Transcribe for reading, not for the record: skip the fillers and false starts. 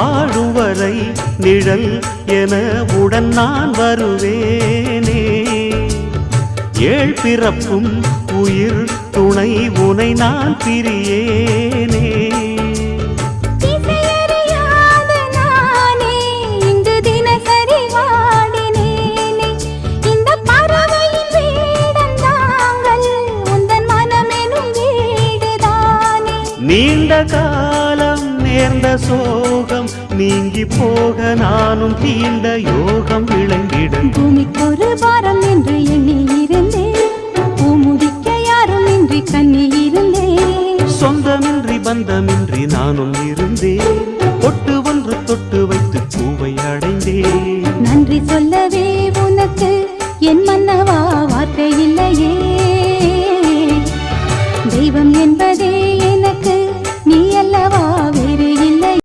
வாழும் வரை நிழல் என உடன் நான் வருவேனே. ஏழ் பிறப்பும் உயிர் துணை உனை நான் பிரியேனே. நீண்ட காலம் நேர்ந்த சோகம் நீங்கி போக நானும் தீண்ட யோகம் விளங்கிட. பூமிக்கொரு பாரம் என்று எண்ணி இருந்தேன், பூமுடிக்க யாரும் இன்றி கண்ணி இருந்தேன். சொந்தமின்றி பந்தமின்றி நானும் இருந்தேன்.